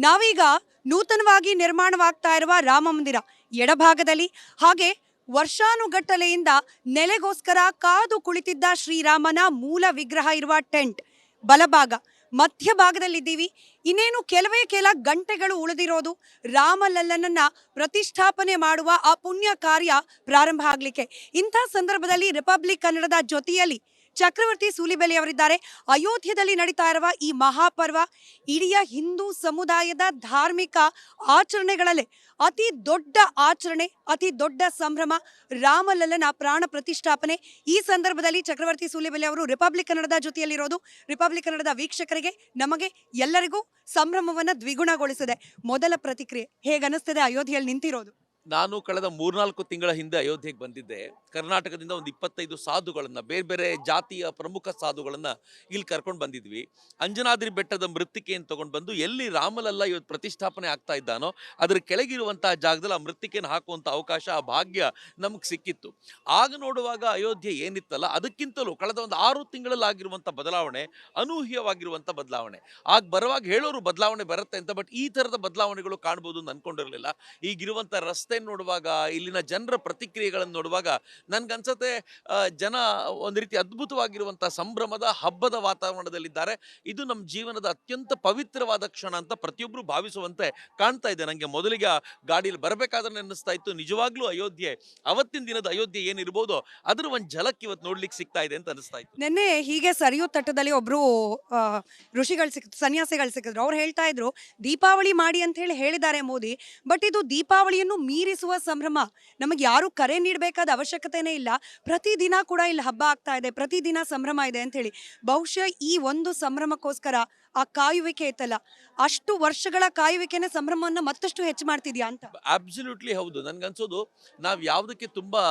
ನಾವೀಗ ನೂತನವಾಗಿ ನಿರ್ಮಾಣವಾಗ್ತಾ ಇರುವ ರಾಮ ಮಂದಿರ ಎಡಭಾಗದಲ್ಲಿ ಹಾಗೆ ವರ್ಷಾನುಗಟ್ಟಲೆಯಿಂದ ನೆಲೆಗೋಸ್ಕರ ಕಾದು ಕುಳಿತಿದ್ದ ಶ್ರೀರಾಮನ ಮೂಲ ವಿಗ್ರಹ ಇರುವ ಟೆಂಟ್ ಬಲಭಾಗ ಮಧ್ಯಭಾಗದಲ್ಲಿದ್ದೀವಿ. ಇನ್ನೇನು ಕೆಲವೇ ಕೆಲ ಗಂಟೆಗಳು ಉಳಿದಿರೋದು ರಾಮಲಲ್ಲನನ್ನ ಪ್ರತಿಷ್ಠಾಪನೆ ಮಾಡುವ ಆ ಪುಣ್ಯ ಕಾರ್ಯ ಪ್ರಾರಂಭ ಆಗಲಿಕ್ಕೆ. ಇಂಥ ಸಂದರ್ಭದಲ್ಲಿ ರಿಪಬ್ಲಿಕ್ ಕನ್ನಡದ ಜೊತೆಯಲ್ಲಿ ಚಕ್ರವರ್ತಿ ಸೂಲಿಬೆಲೆ ಅವರಿದ್ದಾರೆ. ಅಯೋಧ್ಯೆಯಲ್ಲಿ ನಡೀತಾ ಇರುವ ಈ ಮಹಾಪರ್ವ ಇಡೀ ಹಿಂದೂ ಸಮುದಾಯದ ಧಾರ್ಮಿಕ ಆಚರಣೆಗಳಲ್ಲೇ ಅತಿ ದೊಡ್ಡ ಆಚರಣೆ, ಅತಿ ದೊಡ್ಡ ಸಂಭ್ರಮ ರಾಮಲಲ್ಲನ ಪ್ರಾಣ ಪ್ರತಿಷ್ಠಾಪನೆ. ಈ ಸಂದರ್ಭದಲ್ಲಿ ಚಕ್ರವರ್ತಿ ಸೂಲಿಬೆಲೆ ಅವರು ರಿಪಬ್ಲಿಕ್ ಕನ್ನಡದ ಜೊತೆಯಲ್ಲಿರೋದು ರಿಪಬ್ಲಿಕ್ ಕನ್ನಡದ ವೀಕ್ಷಕರಿಗೆ, ನಮಗೆ ಎಲ್ಲರಿಗೂ ಸಂಭ್ರಮವನ್ನು ದ್ವಿಗುಣಗೊಳಿಸಿದೆ. ಮೊದಲ ಪ್ರತಿಕ್ರಿಯೆ ಹೇಗನ್ನಿಸ್ತಿದೆ ಅಯೋಧ್ಯೆಯಲ್ಲಿ ನಿಂತಿರೋದು? ನಾನು ಕಳೆದ 3-4 ತಿಂಗಳ ಹಿಂದೆ ಅಯೋಧ್ಯೆಗೆ ಬಂದಿದ್ದೆ. ಕರ್ನಾಟಕದಿಂದ ಒಂದು 25 ಸಾಧುಗಳನ್ನ, ಬೇರೆ ಬೇರೆ ಜಾತಿಯ ಪ್ರಮುಖ ಸಾಧುಗಳನ್ನ ಇಲ್ಲಿ ಕರ್ಕೊಂಡು ಬಂದಿದ್ವಿ. ಅಂಜನಾದ್ರಿ ಬೆಟ್ಟದ ಮೃತ್ತಿಕೆಯನ್ನು ತಗೊಂಡು ಬಂದು ಎಲ್ಲಿ ರಾಮಲಲ್ಲ ಇವತ್ತು ಪ್ರತಿಷ್ಠಾಪನೆ ಆಗ್ತಾ ಇದ್ದಾನೋ ಅದ್ರ ಕೆಳಗಿರುವಂತಹ ಜಾಗದಲ್ಲಿ ಆ ಮೃತ್ತಿಕೆಯನ್ನು ಹಾಕುವಂತ ಅವಕಾಶ, ಆ ಭಾಗ್ಯ ನಮ್ಗೆ ಸಿಕ್ಕಿತ್ತು. ಆಗ ನೋಡುವಾಗ ಅಯೋಧ್ಯೆ ಏನಿತ್ತಲ್ಲ ಅದಕ್ಕಿಂತಲೂ ಕಳೆದ ಒಂದು 6 ತಿಂಗಳಲ್ಲಿ ಆಗಿರುವಂತ ಬದಲಾವಣೆ ಅನೂಹ್ಯವಾಗಿರುವಂತ ಬದಲಾವಣೆ. ಆಗ ಬರುವಾಗ ಹೇಳೋರು ಬದಲಾವಣೆ ಬರುತ್ತೆ ಅಂತ, ಬಟ್ ಈ ತರದ ಬದಲಾವಣೆಗಳು ಕಾಣ್ಬೋದು ಅಂತ ಅನ್ಕೊಂಡಿರ್ಲಿಲ್ಲ. ಈಗಿರುವಂತ ರಸ್ತೆ ನೋಡುವಾಗ, ಇಲ್ಲಿನ ಜನರ ಪ್ರತಿಕ್ರಿಯೆಗಳನ್ನು ನೋಡುವಾಗ ನನ್ಗನ್ಸತ್ತೆ ಜನ ಒಂದು ರೀತಿ ಅದ್ಭುತವಾಗಿರುವಂತಹ ಸಂಭ್ರಮದ ಹಬ್ಬದ ವಾತಾವರಣದಲ್ಲಿದ್ದಾರೆ. ಇದು ನಮ್ಮ ಜೀವನದ ಅತ್ಯಂತ ಪವಿತ್ರವಾದ ಕ್ಷಣ ಅಂತ ಪ್ರತಿಯೊಬ್ರು ಭಾವಿಸುವಂತೆ ಕಾಣ್ತಾ ಇದೆ. ನಂಗೆ ಮೊದಲಿಗೆ ಗಾಡಿಯಲ್ಲಿ ಬರಬೇಕಾದ್ರೆ ಅನ್ನಿಸ್ತಾ ಇತ್ತು, ನಿಜವಾಗ್ಲೂ ಅಯೋಧ್ಯೆ, ಅವತ್ತಿನ ದಿನದ ಅಯೋಧ್ಯೆ ಏನಿರ್ಬೋದು ಅದ್ರ ಒಂದು ಝಲಕ್ ಇವತ್ತು ನೋಡ್ಲಿಕ್ಕೆ ಸಿಗ್ತಾ ಇದೆ ಅಂತ ಅನಿಸ್ತಾ ಇತ್ತು. ನಿನ್ನೆ ಹೀಗೆ ಸರಿಯೋ ತಟ್ಟದಲ್ಲಿ ಒಬ್ರು ಋಷಿಗಳು ಸನ್ಯಾಸಿಗಳು ಸಿಕ್ಕಿದ್ರು. ಅವ್ರು ಹೇಳ್ತಾ ಇದ್ರು ದೀಪಾವಳಿ ಮಾಡಿ ಅಂತ ಹೇಳಿದ್ದಾರೆ ಮೋದಿ, ಬಟ್ ಇದು ದೀಪಾವಳಿಯನ್ನು ಮೀರಿಸುವ ಸಂಭ್ರಮ. ನಮಗೆ ಯಾರು ಕರೆ ನೀಡಬೇಕಾದ ಅವಶ್ಯಕತೆನೇ ಇಲ್ಲ. ಪ್ರತಿದಿನ ಕೂಡ ಇಲ್ಲಿ ಹಬ್ಬ ಆಗ್ತಾ ಇದೆ, ಪ್ರತಿದಿನ ಸಂಭ್ರಮ ಇದೆ ಅಂತ ಹೇಳಿ. ಬಹುಶಃ ಈ ಒಂದು ಸಂಭ್ರಮಕ್ಕೋಸ್ಕರ ಆ ಕಾಯುವಿಕೆ ಇತ್ತಲ್ಲ, ಅಷ್ಟು ವರ್ಷಗಳ ಕಾಯುವಿಕೆನೇ ಸಂಭ್ರಮವನ್ನು ಮತ್ತಷ್ಟು ಹೆಚ್ಚು ಮಾಡ್ತಿದ್ಯಾ ಅಂತ. ಅಬ್ಸಲ್ಯೂಟ್ಲಿ ಹೌದು. ನನ್ಗನ್ಸೋದು ನಾವು ಯಾವುದಕ್ಕೆ ತುಂಬಾ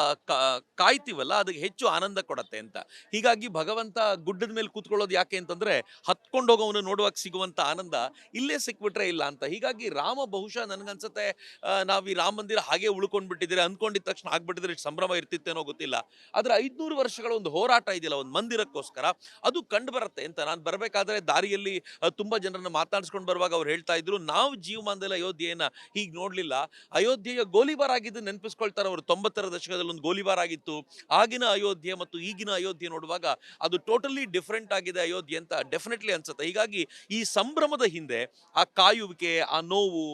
ಕಾಯ್ತೀವಲ್ಲ ಅದಕ್ಕೆ ಹೆಚ್ಚು ಆನಂದ ಕೊಡತ್ತೆ ಅಂತ. ಹೀಗಾಗಿ ಭಗವಂತ ಗುಡ್ಡದ ಮೇಲೆ ಕೂತ್ಕೊಳ್ಳೋದು ಯಾಕೆ ಅಂತಂದ್ರೆ ಹತ್ಕೊಂಡು ಹೋಗೋವನು ನೋಡುವಾಗ ಸಿಗುವಂತ ಆನಂದ ಇಲ್ಲೇ ಸಿಕ್ಬಿಟ್ರೆ ಇಲ್ಲ ಅಂತ. ಹೀಗಾಗಿ ರಾಮ ಬಹುಶಃ ನನ್ಗನ್ಸತ್ತೆ ನಾವು ಈ ರಾಮ ಮಂದಿರ ಹಾಗೆ ಉಳ್ಕೊಂಡ್ಬಿಟ್ಟಿದ್ರೆ, ಅಂದ್ಕೊಂಡಿದ ತಕ್ಷಣ ಆಗ್ಬಿಟ್ಟಿದ್ರೆ ಇಷ್ಟು ಸಂಭ್ರಮ ಇರ್ತಿತ್ತೇನೋ ಗೊತ್ತಿಲ್ಲ. ಆದ್ರೆ 500 ವರ್ಷಗಳ ಒಂದು ಹೋರಾಟ ಇದೆಯಲ್ಲ ಒಂದು ಮಂದಿರಕ್ಕೋಸ್ಕರ, ಅದು ಕಂಡು ಬರುತ್ತೆ ಅಂತ. ನಾನು ಬರಬೇಕಾದ್ರೆ ದಾರಿಯಲ್ಲಿ ತುಂಬಾ ಜನರನ್ನ ಮಾತಾಡ್ಸ್ಕೊಂಡು ಬರುವಾಗ ಅವ್ರು ಹೇಳ್ತಾ ಇದ್ರು, ನಾವು ಜೀವಮಾನದಲ್ಲಿ ಅಯೋಧ್ಯೆಯನ್ನ ಹೀಗೆ ನೋಡ್ಲಿಲ್ಲ. ಅಯೋಧ್ಯೆಯ ಗೋಲಿಬಾರ್ ಆಗಿದ್ದು ನೆನಪಿಸ್ಕೊಳ್ತಾರೆ ಅವರು. 90ರ ದಶಕದಲ್ಲಿ ಒಂದು ಗೋಲಿಬಾರ್ ಆಗಿತ್ತು. ಆಗಿನ ಅಯೋಧ್ಯೆ ಮತ್ತು ಈಗಿನ ಅಯೋಧ್ಯೆ ನೋಡುವಾಗ ಅದು ಟೋಟಲಿ ಡಿಫ್ರೆಂಟ್ ಆಗಿದೆ ಅಯೋಧ್ಯೆ ಅಂತ ಡೆಫಿನೆಟ್ಲಿ ಅನ್ಸುತ್ತೆ. ಹೀಗಾಗಿ ಈ ಸಂಭ್ರಮದ ಹಿಂದೆ ಆ ಕಾಯುವಿಕೆ, ಆ ನೋವು,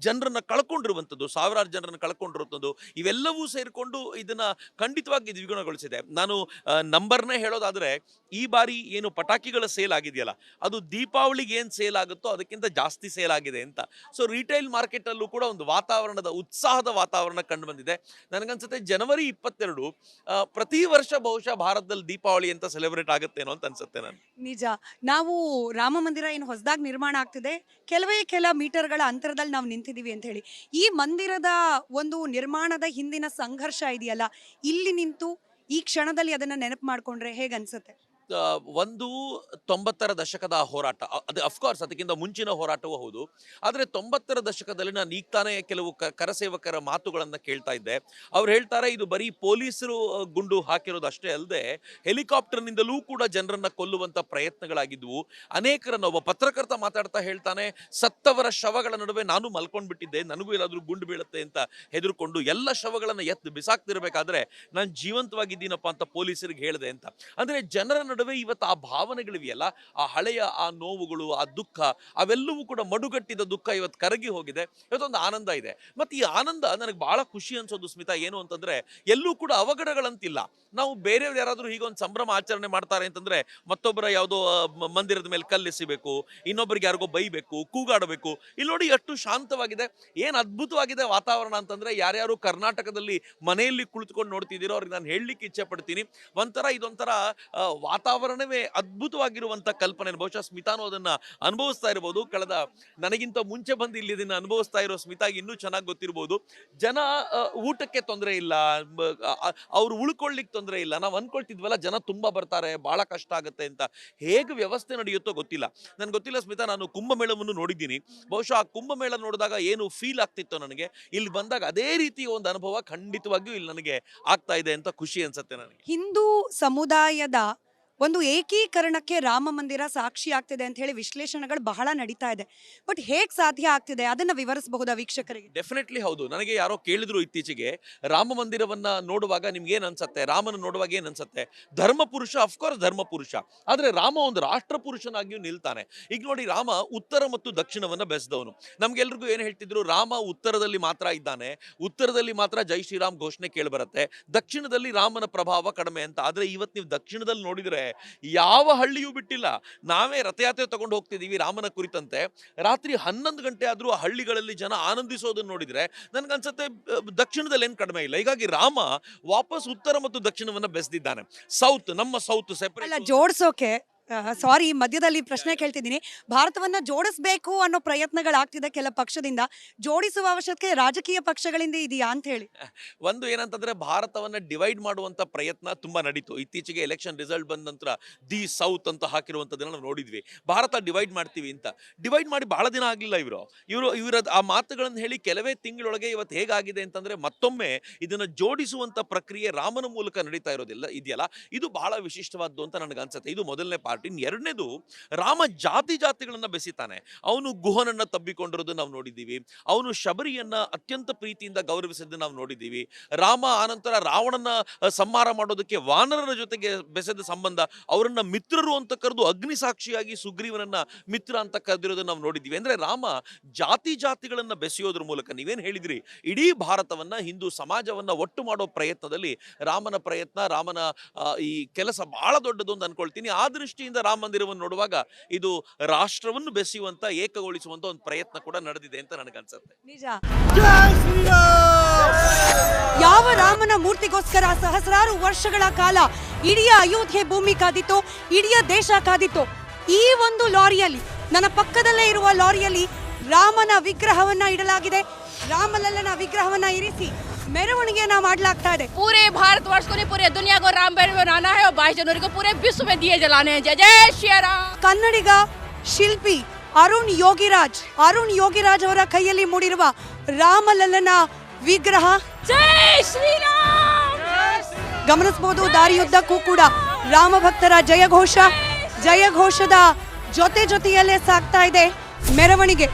ಜನರನ್ನ ಕಳ್ಕೊಂಡಿರುವಂಥದ್ದು, ಸಾವಿರಾರು ಜನರನ್ನ ಕಳ್ಕೊಂಡಿರುವಂಥದ್ದು, ಇವೆಲ್ಲವೂ ಸೇರಿಕೊಂಡು ಇದನ್ನ ಖಂಡಿತವಾಗಿ ದ್ವಿಗುಣಗೊಳಿಸಿದೆ. ನಾನು ನಂಬರ್ನೇ ಹೇಳೋದಾದ್ರೆ, ಈ ಬಾರಿ ಏನು ಪಟಾಕಿಗಳ ಸೇಲ್ ಆಗಿದೆಯಲ್ಲ ಅದು ದೀಪಾವಳಿಗೆ ಏನ್ ಸೇಲ್ ಆಗುತ್ತೋ ಅದಕ್ಕಿಂತ ಜಾಸ್ತಿ ಸೇಲ್ ಆಗಿದೆ ಅಂತ. ಸೊ ರಿಟೈಲ್ ಮಾರ್ಕೆಟ್ ಅಲ್ಲೂ ಕೂಡ ಒಂದು ವಾತಾವರಣದ, ಉತ್ಸಾಹದ ವಾತಾವರಣ ಕಂಡು ಬಂದಿದೆ. ನನಗನ್ಸುತ್ತೆ ಜನವರಿ 22 ಪ್ರತಿ ವರ್ಷ ಬಹುಶಃ ಭಾರತದಲ್ಲಿ ದೀಪಾವಳಿ ಅಂತ ಸೆಲೆಬ್ರೇಟ್ ಆಗುತ್ತೇನೋ ಅಂತ ಅನ್ಸುತ್ತೆ ನಾನು. ನಿಜ. ನಾವು ರಾಮ ಮಂದಿರ ಏನು ಹೊಸದಾಗಿ ನಿರ್ಮಾಣ ಆಗ್ತಿದೆ, ಕೆಲವೇ ಕೆಲ ಮೀಟರ್ಗಳ ಅಂತರದಲ್ಲಿ ನಾವು ನಿಂತಿದ್ದೀವಿ ಅಂತ ಹೇಳಿ. ಈ ಮಂದಿರದ ಒಂದು ನಿರ್ಮಾಣದ ಹಿಂದಿನ ಸಂಘರ್ಷ ಇದೆಯಲ್ಲ, ಇಲ್ಲಿ ನಿಂತು ಈ ಕ್ಷಣದಲ್ಲಿ ಅದನ್ನ ನೆನಪು ಮಾಡ್ಕೊಂಡ್ರೆ ಹೇಗನ್ಸುತ್ತೆ? ಒಂದು 90ರ ದಶಕದ ಹೋರಾಟ, ಅದು ಅಫ್ಕೋರ್ಸ್ ಅದಕ್ಕಿಂತ ಮುಂಚಿನ ಹೋರಾಟವೂ ಹೌದು. ಆದರೆ 90ರ ದಶಕದಲ್ಲಿ ನಾನು ಈಗ ತಾನೇ ಕೆಲವು ಕರಸೇವಕರ ಮಾತುಗಳನ್ನು ಕೇಳ್ತಾ ಇದ್ದೆ. ಅವ್ರು ಹೇಳ್ತಾರೆ, ಇದು ಬರೀ ಪೊಲೀಸರು ಗುಂಡು ಹಾಕಿರೋದು ಅಷ್ಟೇ ಅಲ್ಲದೆ ಹೆಲಿಕಾಪ್ಟರ್ನಿಂದಲೂ ಕೂಡ ಜನರನ್ನ ಕೊಲ್ಲುವಂತ ಪ್ರಯತ್ನಗಳಾಗಿದ್ವು. ಅನೇಕರನ್ನ, ಒಬ್ಬ ಪತ್ರಕರ್ತ ಮಾತಾಡ್ತಾ ಹೇಳ್ತಾನೆ, ಸತ್ತವರ ಶವಗಳ ನಡುವೆ ನಾನು ಮಲ್ಕೊಂಡ್ಬಿಟ್ಟಿದ್ದೆ, ನನಗೂ ಎಲ್ಲಾದ್ರೂ ಗುಂಡು ಬೀಳುತ್ತೆ ಅಂತ ಹೆದರ್ಕೊಂಡು ಎಲ್ಲ ಶವಗಳನ್ನ ಎತ್ತು ಬಿಸಾಕ್ತಿರ್ಬೇಕಾದ್ರೆ ನಾನು ಜೀವಂತವಾಗಿದ್ದೀನಪ್ಪ ಅಂತ ಪೊಲೀಸರಿಗೆ ಹೇಳಿದೆ ಅಂತ. ಅಂದ್ರೆ ಜನರ ನಡುವೆ ಇವತ್ತು ಆ ಭಾವನೆಗಳಿವೆಯಲ್ಲ, ಆ ಹಳೆಯ ಆ ನೋವುಗಳು, ಆ ದುಃಖ, ಅವೆಲ್ಲವೂ ಕೂಡ ಮಡುಗಟ್ಟಿದ ದುಃಖ ಇವತ್ತು ಕರಗಿ ಹೋಗಿದೆ. ಇವತ್ತೊಂದು ಆನಂದ ಇದೆ. ಮತ್ತೆ ಈ ಆನಂದ ನನಗೆ ಬಹಳ ಖುಷಿ ಅನ್ಸೋದು ಸ್ಮಿತಾ, ಏನು ಅಂತಂದ್ರೆ ಎಲ್ಲೂ ಕೂಡ ಅವಘಡಗಳಂತಿಲ್ಲ. ನಾವು ಬೇರೆಯವ್ರು ಯಾರಾದ್ರೂ ಹೀಗೊಂದು ಸಂಭ್ರಮ ಆಚರಣೆ ಮಾಡ್ತಾರೆ ಅಂತಂದ್ರೆ ಮತ್ತೊಬ್ಬರ ಯಾವುದೋ ಮಂದಿರದ ಮೇಲೆ ಕಲ್ಲೆಸಿಬೇಕು, ಇನ್ನೊಬ್ಬರಿಗೆ ಯಾರಿಗೋ ಬೈಬೇಕು, ಕೂಗಾಡಬೇಕು. ಇಲ್ಲಿ ನೋಡಿ ಎಷ್ಟು ಶಾಂತವಾಗಿದೆ, ಏನ್ ಅದ್ಭುತವಾಗಿದೆ ವಾತಾವರಣ ಅಂತಂದ್ರೆ, ಯಾರ್ಯಾರು ಕರ್ನಾಟಕದಲ್ಲಿ ಮನೆಯಲ್ಲಿ ಕುಳಿತುಕೊಂಡು ನೋಡ್ತಿದ್ದೀರೋ ಅವ್ರಿಗೆ ನಾನು ಹೇಳಲಿಕ್ಕೆ ಇಚ್ಛೆ ಪಡ್ತೀನಿ, ಇದೊಂಥರ ವಾತಾವರಣವೇ ಅದ್ಭುತವಾಗಿರುವಂತ ಕಲ್ಪನೆ. ಬಹುಶಃ ಸ್ಮಿತಾನು ಅದನ್ನ ಅನುಭವಿಸ್ತಾ ಇರಬಹುದು. ಕಳೆದ ನನಗಿಂತ ಮುಂಚೆ ಬಂದು ಇಲ್ಲಿ ಇದನ್ನ ಅನುಭವಿಸ್ತಾ ಇರೋ ಸ್ಮಿತಾಗಿ ಇನ್ನೂ ಚೆನ್ನಾಗಿ ಗೊತ್ತಿರಬಹುದು. ಜನ ಊಟಕ್ಕೆ ತೊಂದರೆ ಇಲ್ಲ, ಅವ್ರು ಉಳ್ಕೊಳ್ಳಿಕ್ಕೆ ತೊಂದರೆ ಇಲ್ಲ. ನಾವು ಅನ್ಕೊಳ್ತಿದ್ವಲ್ಲ ಜನ ತುಂಬಾ ಬರ್ತಾರೆ, ಬಹಳ ಕಷ್ಟ ಆಗುತ್ತೆ ಅಂತ. ಹೇಗೆ ವ್ಯವಸ್ಥೆ ನಡೆಯುತ್ತೋ ಗೊತ್ತಿಲ್ಲ. ನನ್ಗೆ ಗೊತ್ತಿಲ್ಲ ಸ್ಮಿತಾ, ನಾನು ಕುಂಭಮೇಳವನ್ನು ನೋಡಿದ್ದೀನಿ. ಬಹುಶಃ ಆ ಕುಂಭಮೇಳ ನೋಡಿದಾಗ ಏನು ಫೀಲ್ ಆಗ್ತಿತ್ತು ನನಗೆ, ಇಲ್ಲಿ ಬಂದಾಗ ಅದೇ ರೀತಿಯ ಒಂದು ಅನುಭವ ಖಂಡಿತವಾಗಿಯೂ ಇಲ್ಲಿ ನನಗೆ ಆಗ್ತಾ ಇದೆ ಅಂತ ಖುಷಿ ಅನ್ಸುತ್ತೆ ನನಗೆ. ಹಿಂದೂ ಸಮುದಾಯದ ಒಂದು ಏಕೀಕರಣಕ್ಕೆ ರಾಮ ಮಂದಿರ ಸಾಕ್ಷಿ ಆಗ್ತಿದೆ ಅಂತ ಹೇಳಿ ವಿಶ್ಲೇಷಣೆಗಳು ಬಹಳ ನಡೀತಾ ಇದೆ. ಬಟ್ ಹೇಗ್ ಸಾಧ್ಯ ಆಗ್ತಿದೆ ಅದನ್ನ ವಿವರಿಸಬಹುದಾ ವೀಕ್ಷಕರಿಗೆ? ಡೆಫಿನೆಟ್ಲಿ ಹೌದು. ನನಗೆ ಯಾರೋ ಕೇಳಿದ್ರು ಇತ್ತೀಚೆಗೆ, ರಾಮ ಮಂದಿರವನ್ನ ನೋಡುವಾಗ ನಿಮ್ಗೆ ಏನ್ ಅನ್ಸತ್ತೆ, ರಾಮನ ನೋಡುವಾಗ ಏನ್ ಅನ್ಸತ್ತೆ? ಧರ್ಮ ಪುರುಷ, ಅಫ್ಕೋರ್ಸ್ ಧರ್ಮ ಪುರುಷ, ಆದ್ರೆ ರಾಮ ಒಂದು ರಾಷ್ಟ್ರ ಪುರುಷನಾಗಿಯೂ ನಿಲ್ತಾನೆ. ಈಗ ನೋಡಿ, ರಾಮ ಉತ್ತರ ಮತ್ತು ದಕ್ಷಿಣವನ್ನ ಬೆಳೆಸಿದವನು. ನಮ್ಗೆಲ್ರಿಗೂ ಏನ್ ಹೇಳ್ತಿದ್ರು, ರಾಮ ಉತ್ತರದಲ್ಲಿ ಮಾತ್ರ ಇದ್ದಾನೆ, ಉತ್ತರದಲ್ಲಿ ಮಾತ್ರ ಜೈ ಶ್ರೀರಾಮ್ ಘೋಷಣೆ ಕೇಳಿ ಬರುತ್ತೆ, ದಕ್ಷಿಣದಲ್ಲಿ ರಾಮನ ಪ್ರಭಾವ ಕಡಿಮೆ ಅಂತ. ಆದ್ರೆ ಇವತ್ತು ನೀವು ದಕ್ಷಿಣದಲ್ಲಿ ನೋಡಿದ್ರೆ ಯಾವ ಹಳ್ಳಿಯೂ ಬಿಟ್ಟಿಲ್ಲ. ನಾವೇ ರಥಯಾತ್ರೆ ತಗೊಂಡು ಹೋಗ್ತಿದೀವಿ ರಾಮನ ಕುರಿತಂತೆ, ರಾತ್ರಿ 11 ಗಂಟೆ ಆದ್ರೂ ಆ ಹಳ್ಳಿಗಳಲ್ಲಿ ಜನ ಆನಂದಿಸೋದನ್ನ ನೋಡಿದ್ರೆ ನನ್ಗನ್ಸತ್ತೆ ದಕ್ಷಿಣದಲ್ಲಿ ಏನ್ ಕಡಿಮೆ ಇಲ್ಲ. ಹೀಗಾಗಿ ರಾಮ ವಾಪಸ್ ಉತ್ತರ ಮತ್ತು ದಕ್ಷಿಣವನ್ನ ಬೆಳೆದಿದ್ದಾನೆ. ಸೌತ್, ನಮ್ಮ ಸೌತ್ ಅಲ್ಲ, ಸೆಪರೇಟ್. ಜೋಡಿಸೋಕೆ ಸಾರಿ ಮಧ್ಯದಲ್ಲಿ ಪ್ರಶ್ನೆ ಕೇಳ್ತಿದ್ದೀನಿ. ಭಾರತವನ್ನ ಜೋಡಿಸ್ಬೇಕು ಅನ್ನೋ ಪ್ರಯತ್ನಗಳಾಗ್ತಿದೆ ಕೆಲ ಪಕ್ಷದಿಂದ. ಜೋಡಿಸುವ ಅವಶ್ಯಕತೆ ರಾಜಕೀಯ ಪಕ್ಷಗಳಿಂದ ಇದೆಯಾ ಅಂತ ಹೇಳಿ? ಒಂದು ಏನಂತಂದ್ರೆ, ಭಾರತವನ್ನ ಡಿವೈಡ್ ಮಾಡುವಂತ ಪ್ರಯತ್ನ ತುಂಬಾ ನಡೀತು. ಇತ್ತೀಚೆಗೆ ಎಲೆಕ್ಷನ್ ರಿಸಲ್ಟ್ ಬಂದ ನಂತರ ದಿ ಸೌತ್ ಅಂತ ಹಾಕಿರುವಂತದನ್ನ ನಾವು ನೋಡಿದ್ವಿ. ಭಾರತ ಡಿವೈಡ್ ಮಾಡ್ತೀವಿ ಅಂತ. ಡಿವೈಡ್ ಮಾಡಿ ಬಹಳ ದಿನ ಆಗ್ಲಿಲ್ಲ. ಇವರ ಆ ಮಾತುಗಳನ್ನು ಹೇಳಿ ಕೆಲವೇ ತಿಂಗಳೊಳಗೆ ಇವತ್ತು ಹೇಗಾಗಿದೆ ಅಂತಂದ್ರೆ, ಮತ್ತೊಮ್ಮೆ ಇದನ್ನ ಜೋಡಿಸುವಂತ ಪ್ರಕ್ರಿಯೆ ರಾಮನ ಮೂಲಕ ನಡೀತಾ ಇರೋದಿಲ್ಲ ಇದೆಯಲ್ಲ, ಇದು ಬಹಳ ವಿಶಿಷ್ಟವಾದ್ದು ಅಂತ ನನಗೆ ಅನ್ಸುತ್ತೆ. ಇದು ಮೊದಲನೇ ಪಾರ್ಟ್. ಎರಡನೇದು, ರಾಮ ಜಾತಿಗಳನ್ನ ಬೆಸಿತಾನೆ. ಅವನು ಗುಹನನ್ನ ತಬ್ಬಿಕೊಂಡಿರೋದು ನಾವು ನೋಡಿದ್ದೀವಿ. ಅವನು ಶಬರಿಯನ್ನ ಅತ್ಯಂತ ಪ್ರೀತಿಯಿಂದ ಗೌರವಿಸಿದ್ದು ನಾವು ನೋಡಿದ್ದೀವಿ. ರಾಮ ಆನಂತರ ರಾವಣನ ಸಂಹಾರ ಮಾಡೋದಕ್ಕೆ ವಾನರರ ಜೊತೆಗೆ ಬೆಸೆದ ಸಂಬಂಧ, ಅವರನ್ನ ಮಿತ್ರರು ಅಂತ ಕರೆದು ಅಗ್ನಿ ಸಾಕ್ಷಿಯಾಗಿ ಸುಗ್ರೀವನನ್ನ ಮಿತ್ರ ಅಂತ ಕರೆದಿರೋದನ್ನ ನಾವು ನೋಡಿದ್ದೀವಿ. ಅಂದ್ರೆ ರಾಮ ಜಾತಿಗಳನ್ನ ಬೆಸೆಯೋದ್ರ ಮೂಲಕ, ನೀವೇನ್ ಹೇಳಿದ್ರಿ, ಇಡೀ ಭಾರತವನ್ನ, ಹಿಂದೂ ಸಮಾಜವನ್ನ ಒಟ್ಟು ಮಾಡೋ ಪ್ರಯತ್ನದಲ್ಲಿ ರಾಮನ ಪ್ರಯತ್ನ, ರಾಮನ ಈ ಕೆಲಸ ಬಹಳ ದೊಡ್ಡದು ಅಂತ ಅನ್ಕೊಳ್ತೀನಿ. ಆ ದೃಷ್ಟಿಯಿಂದ ರಾಮ ಮಂದಿರವನ್ನು ನೋಡುವಾಗ ಇದು ರಾಷ್ಟ್ರವನ್ನು ಬೆಸೆಯುವಂತ, ಏಕಗೊಳಿಸುವಂತ ಒಂದು ಪ್ರಯತ್ನ ಕೂಡ ನಡೆದಿದೆ ಅಂತ ನನಗನ್ಸುತ್ತೆ. ನಿಜ. ಯಾವ ರಾಮನ ಮೂರ್ತಿಗೋಸ್ಕರ ಸಹಸ್ರಾರು ವರ್ಷಗಳ ಕಾಲ ಇಡೀ ಅಯೋಧ್ಯೆ ಭೂಮಿ ಕಾದಿತ್ತು, ಇಡೀ ದೇಶ ಕಾದಿತ್ತು. ಈ ಒಂದು ಲಾರಿಯಲ್ಲಿ, ನನ್ನ ಪಕ್ಕದಲ್ಲೇ ಇರುವ ಲಾರಿಯಲ್ಲಿ ರಾಮನ ವಿಗ್ರಹವನ್ನ ಇಡಲಾಗಿದೆ. ರಾಮಲಲ್ಲನ ವಿಗ್ರಹವನ್ನ ಇರಿಸಿ ಮೆರವಣಿಗೆಯನ್ನ ಮಾಡಲಾಗ್ತಾ ಇದೆ. पूरे भारतवर्ष को नहीं, पूरे दुनिया को राम बनाना है और 22 जनवरी को पूरे विश्व में दिए जलाने हैं. जय जय श्री राम. ಕನ್ನಡಿಗ ಶಿಲ್ಪಿ ಅರುಣ್ ಯೋಗಿರಾಜ್ ಅವರ ಕೈಯಲ್ಲಿ ಮೂಡಿರುವ ರಾಮಲಲ್ಲನ ವಿಗ್ರಹ जय श्री राम. ಗಮನಿಸಬಹುದು. ದಾರಿಯುದ್ದಕ್ಕೂ ಕೂಡ ರಾಮ ಭಕ್ತರ ಜಯಘೋಷದ ಜೊತೆಯಲ್ಲೇ ಸಾಗ್ತಾ ಇದೆ ಮೆರವಣಿಗೆ.